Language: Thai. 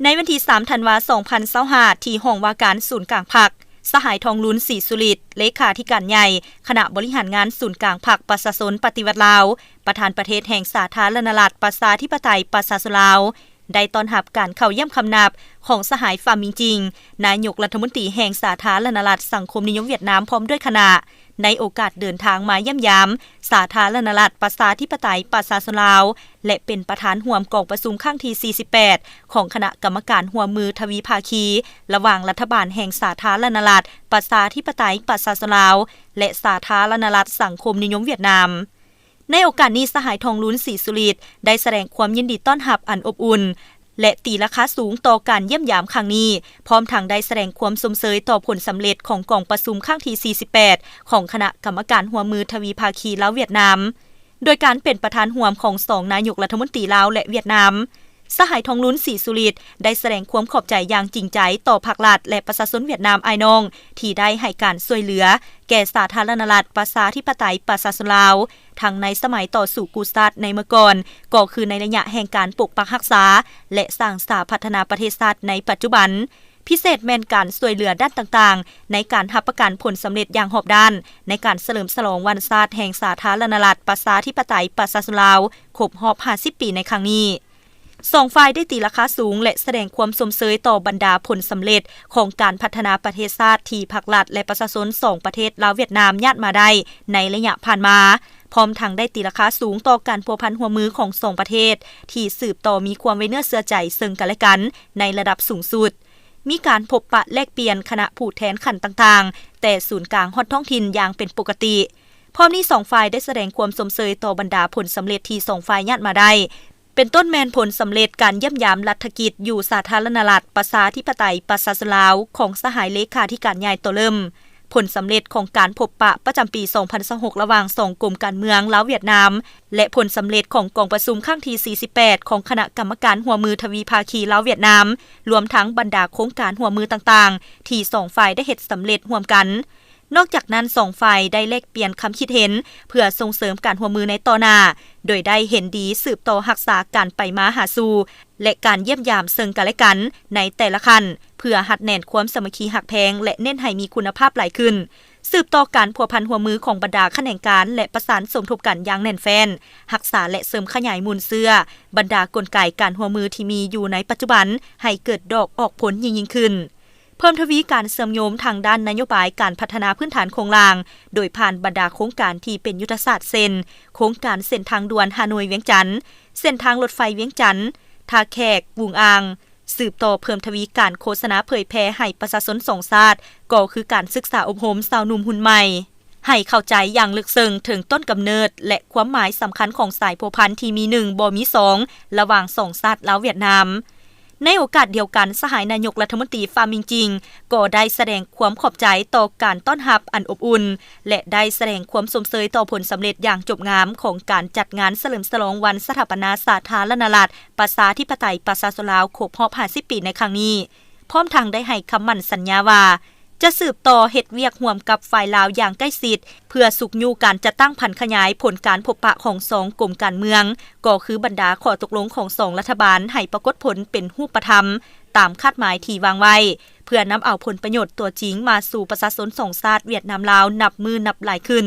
ในวันที่3ธันวาคม2025ที่ห้องว่าการศูนย์กลางพรรคสหายทองลุ้นศรีสุริตเลขาธิการใหญ่คณะบริหารงานศูนย์กลางพรรคประชาชนปฏิวัติลาวประธานประเทศแห่งสาธารณรัฐประชาธิปไตยประชาชนลาวได้ต้อนรับการเข้าเยี่ยมคำนับของสหายฟาร์มิงจิงนายกรัฐมนตรีแห่งสาธารณรัฐสังคมนิยมเวียดนามพร้อมด้วยคณะในโอกาสเดินทางมาเยี่ยมยามสาธารณรัฐประชาธิปไตยประชาชนลาวและเป็นประธานร่วมกองประชุมครั้งที่48ของคณะกรรมการร่วมมือทวีภาคีระหว่างรัฐบาลแห่งสาธารณรัฐประชาธิปไตยประชาชนลาวและสาธารณรัฐสังคมนิยมเวียดนามในโอกาสนี้สหายทองลุ้นศรีสุริตได้แสดงความยินดีต้อนรับอันอบอุ่นและตีราคาสูงต่อการเยี่ยมยามครั้งนี้พร้อมทั้งได้แสดงความสมเสยต่อผลสำเร็จของกองประชุมครั้งที่48ของคณะกรรมการร่วมมือทวีภาคีลาวเวียดนามโดยการเป็นประธานร่วมของ2นายกรัฐมนตรีลาวและเวียดนามสหายทองลุ้นศรีสุริตได้แสดงความขอบใจอย่างจริงใจต่อภาครัฐและประชาชนเวียดนามอ้ายน้องที่ได้ให้การช่วยเหลือแก่สาธารณรัฐประชาธิปไตยประชาชนลาวทั้งในสมัยต่อสู้กูชาติในเมื่อก่อนก็คือในระยะแห่งการปกปักรักษาและสร้างสาพัฒนาประเทศชาติในปัจจุบันพิเศษแม่นการช่วยเหลือด้านต่างๆในการรับประกันผลสำเร็จอย่างรอบด้านในการเฉลิมฉลองวันชาติแห่งสาธารณรัฐประชาธิปไตยประชาชนลาวครบรอบ50ปีในครั้งนี้2ฝ่ายได้ตีราคาสูงและแสดงความสมเสยต่อบรรดาผลสำเร็จของการพัฒนาประเทศชาติที่ภาครัฐและประชาชน2ประเทศลาวเวียดนามญาติมาได้ในระยะผ่านมาพร้อมทั้งได้ตีราคาสูงต่อการพัวพันหัวมือของ2ประเทศที่สืบต่อมีความไว้เนื้อเชื่อใจซึ่งกันและกันในระดับสูงสุดมีการพบปะแลกเปลี่ยนคณะผู้แทนขันต่างๆแต่ศูนย์กลางฮอดท้องถิ่นอย่างเป็นปกติพร้อมนี้2ฝ่ายได้แสดงความสมเสยต่อบรรดาผลสำเร็จที่2ฝ่ายญาติมาได้เป็นต้นแมนผลสำเร็จการเยี่ยมยามรัฐกิจอยู่สาธารณรัฐประชาธิปไตยประชาชนลาวของสหายเลขาธิการใหญ่ตัวเริ่มผลสำเร็จของการพบปะประจำปี2026ระหว่าง2กลุ่มการเมืองลาวเวียดนามและผลสำเร็จของกองประชุมครั้งที่48ของคณะกรรมการร่วมมือทวีภาคีลาวเวียดนามรวมทั้งบรรดาโครงการร่วมมือต่างๆที่2ฝ่ายได้เฮ็ดสำเร็จร่วมกันนอกจากนั้น2ฝ่ายได้แลกเปลี่ยนความคิดเห็นเพื่อส่งเสริมการร่วมมือในต่อหน้าโดยได้เห็นดีสืบต่อรักษาการไปมาหาสู่และการเยี่ยมยามซึ่งกันและกันในแต่ละขั้นเพื่อหัดแน่นความสามัคคีหักแพงและเน้นให้มีคุณภาพหลายขึ้นสืบต่อการพัวพันหัวมือของบรรดาแขนงการและประสานสมทบกันอย่างแน่นแฟ้นรักษาและเสริมขยายมูลเสื้อบรรดากลไกการหัวมือที่มีอยู่ในปัจจุบันให้เกิดดอกออกผลยิ่งขึ้นเพิ่มทวีการเสริมโยมทางด้านนโยบายการพัฒนาพื้นฐานโครงล่างโดยผ่านบรรดาโครงการที่เป็นยุทธศาสตร์เส้นโครงการเส้นทางด่วนฮานอยเวียงจันทน์เส้นทางรถไฟเวียงจันทน์ท่าแขกวุงอางสืบต่อเพิ่มทวีการโฆษณาเผยแพร่ให้ประชาชน2ชาติก็คือการศึกษาอบรมสาวหนุ่มหุ่นใหม่ให้เข้าใจอย่างลึกซึ้งถึงต้นกำเนิดและความหมายสำคัญของสายพัวพันที่มี1บ่มี2ระหว่าง2ชาติลาวเวียดนามในโอกาสเดียวกันสหายนายกรัฐมนตรีฟาร์มิงจิงก็ได้แสดงความขอบใจต่อการต้อนรับอันอบอุ่นและได้แสดงความสมเสยต่อผลสำเร็จอย่างจบงามของการจัดงานเฉลิมฉลองวันสถาปนาสาธารณรัฐประชาธิปไตยประชาชนลาวครบรอบ50ปีในครั้งนี้พร้อมทั้งได้ให้คำมั่นสัญญาว่าจะสืบต่อเฮ็ดเวียกร่วมกับฝ่ายลาวอย่างใกล้ชิดเพื่อสุขอยู่การจัดตั้งพันขยายผลการพบปะของ2กลุ่มการเมืองก็คือบรรดาข้อตกลงของ2รัฐบาลให้ปรากฏผลเป็นรูปธรรมตามคาดหมายที่วางไว้เพื่อนำเอาผลประโยชน์ตัวจริงมาสู่ประชาชน2ชาติเวียดนามลาวนับมือนับหลายขึ้น